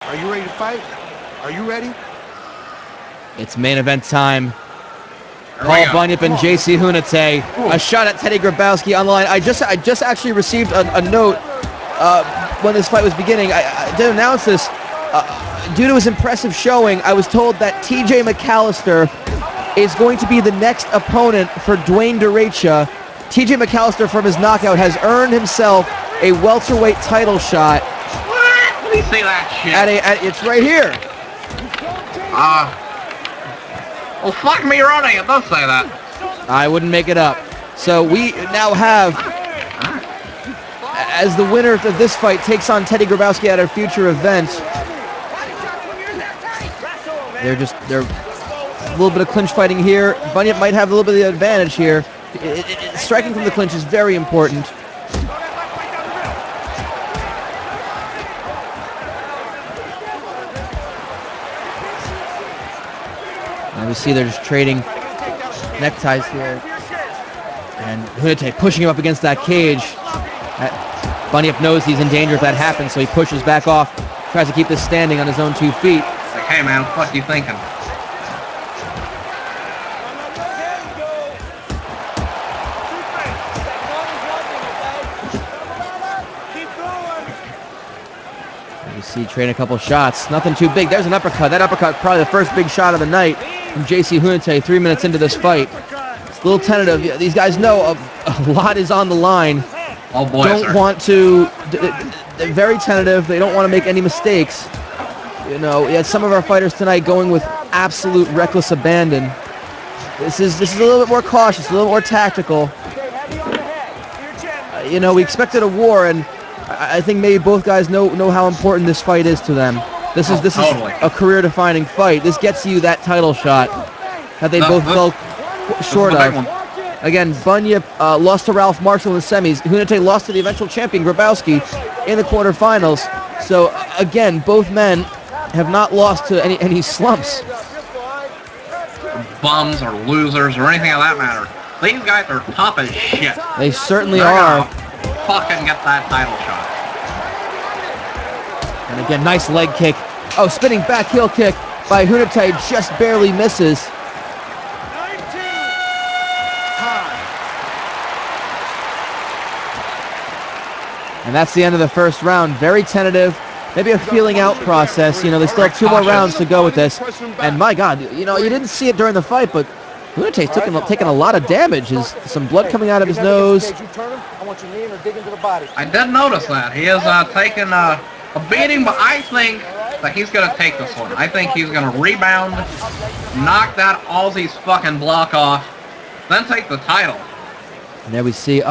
Are you ready to fight? Are you ready? It's main event time. Paul Bunyip and JC Hunite. A shot at Teddy Grabowski on the line. I just actually received a note when this fight was beginning. I didn't announce this. Due to his impressive showing, I was told that TJ McAllister is going to be the next opponent for Dwayne DeRacha. TJ McAllister, from his knockout, has earned himself a welterweight title shot. What? Let me see that shit. It's right here. Well, fuck me running. It does say that. I wouldn't make it up. So we now have, as the winner of this fight takes on Teddy Grabowski at a future event. They're a little bit of clinch fighting here. Bunyip might have a little bit of the advantage here. Striking from the clinch is very important. And we see they're just trading neckties here. And Hunite pushing him up against that cage. Bunyip knows he's in danger if that happens, so he pushes back off, tries to keep this standing on his own 2 feet. Like, hey man, what you thinking? You see trading a couple shots. Nothing too big. There's an uppercut. That uppercut probably the first big shot of the night from JC Hunite 3 minutes into this fight. It's a little tentative. These guys know a lot is on the line. Oh boy, don't want to. They're very tentative. They don't want to make any mistakes. You know, we had some of our fighters tonight going with absolute reckless abandon. This is a little bit more cautious, a little more tactical. You know, we expected a war, and I think maybe both guys know how important this fight is to them. This is a career-defining fight. This gets you that title shot that they both fell short of. Again, Bunyip lost to Ralph Marshall in the semis. Hunite lost to the eventual champion Grabowski in the quarterfinals. So again, both men have not lost to any slumps. Bums or losers or anything of that matter. These guys are tough as shit. They certainly are. Fucking get that title shot. And again, nice leg kick. Oh, spinning back heel kick by Hunite, just barely misses. And that's the end of the first round. Very tentative. Maybe a feeling out process. You know, they still have 2 more rounds to go with this. And my God, you know, you didn't see it during the fight, but Hunite's taking a lot of damage. There's some blood coming out of his nose. I did notice that. He is taking a beating, but I think that he's going to take this one. I think he's going to rebound, knock that Aussie's fucking block off, then take the title. And there we see,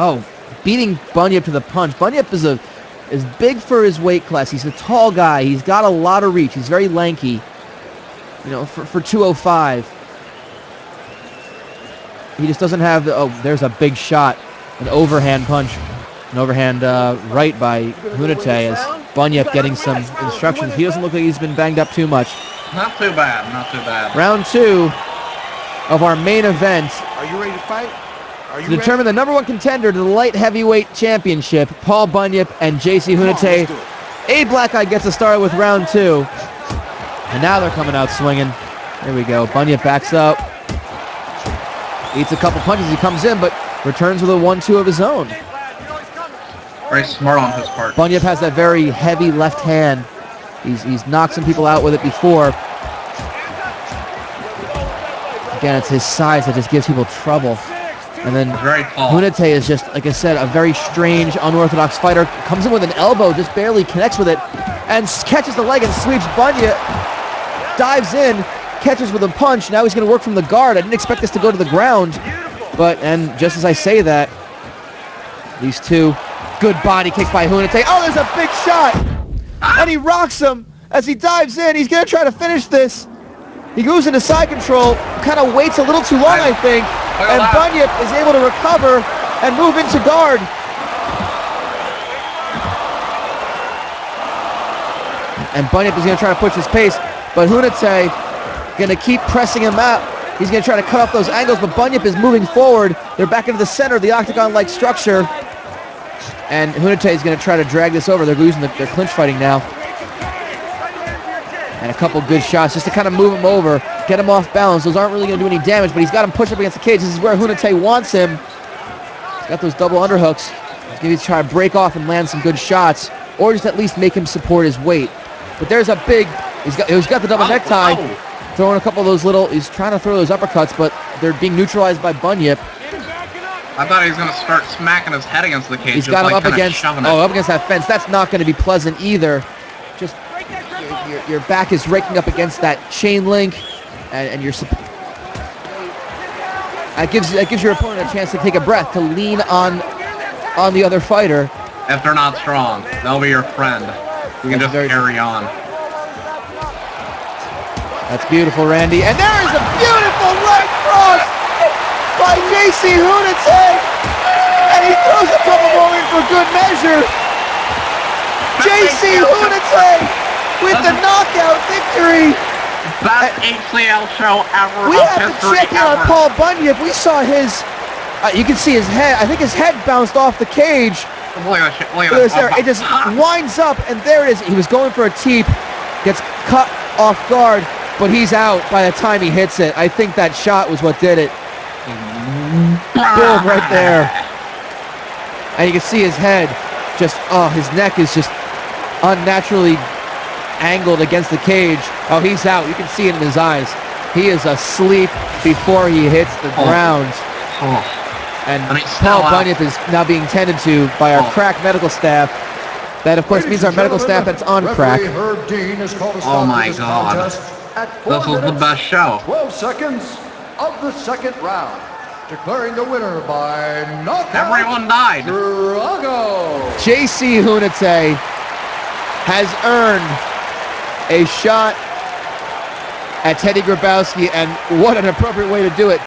beating Bunyip to the punch. Bunyip is big for his weight class. He's a tall guy. He's got a lot of reach. He's very lanky. You know, for 205. He just doesn't have there's a big shot. An overhand punch. An overhand right by Hunite as Bunyip getting some instructions. He doesn't look like he's been banged up too much. Not too bad, not too bad. Round 2 of our main event. Are you ready to fight? To determine the #1 contender to the Light Heavyweight Championship, Paul Bunyip and JC Hunite. A Black Eye gets us started with round 2. And now they're coming out swinging. There we go. Bunyip backs up. Eats a couple punches. He comes in, but returns with a 1-2 of his own. Very smart on his part. Bunyip has that very heavy left hand. He's knocked some people out with it before. Again, it's his size that just gives people trouble. And then Hunite is just, like I said, a very strange, unorthodox fighter. Comes in with an elbow, just barely connects with it, and catches the leg and sweeps Bunyip. Dives in, catches with a punch. Now he's going to work from the guard. I didn't expect this to go to the ground. And just as I say that, these two, good body kick by Hunite. Oh, there's a big shot! And he rocks him as he dives in. He's going to try to finish this. He goes into side control, kind of waits a little too long, I think. And Bunyip is able to recover and move into guard. And Bunyip is going to try to push his pace, but Hunite going to keep pressing him out. He's going to try to cut off those angles, but Bunyip is moving forward. They're back into the center of the octagon-like structure. And Hunite is going to try to drag this over. They're losing their clinch fighting now. And a couple good shots just to kind of move him over, get him off balance. Those aren't really going to do any damage, but he's got him pushed up against the cage. This is where Hunite wants him. He's got those double underhooks. He's going to try to break off and land some good shots, or just at least make him support his weight. But there's a big, he's got the double necktie, throwing a couple of those little, he's trying to throw those uppercuts, but they're being neutralized by Bunyip. I thought he was going to start smacking his head against the cage. He's got him up against, up against that fence. That's not going to be pleasant either. Just your back is raking up against that chain link, and you're. That gives your opponent a chance to take a breath, to lean on the other fighter. If they're not strong, they'll be your friend. You can just carry on. That's beautiful, Randy. And there is a beautiful right cross by JC Hunite, and he throws a couple more in for good measure. JC Hunite with the knockout victory. Best HCL show ever. We have to check in on Paul Bunyip. We saw his, you can see his head. I think his head bounced off the cage. Look at that. Look at that. It just winds up, and there it is. He was going for a teep, gets cut off guard, but he's out by the time he hits it. I think that shot was what did it. Boom, right there. And you can see his head just, his neck is just unnaturally angled against the cage. Oh, he's out. You can see it in his eyes. He is asleep before he hits the ground. And Paul Bunyip is now being tended to by our crack medical staff. That, of course, means our medical staff that's on crack. Oh, my God. This was the best show. 12 seconds of the second round. Declaring the winner by knockout. Everyone died. Drago. JC Hunite has earned a shot at Teddy Grabowski, and what an appropriate way to do it.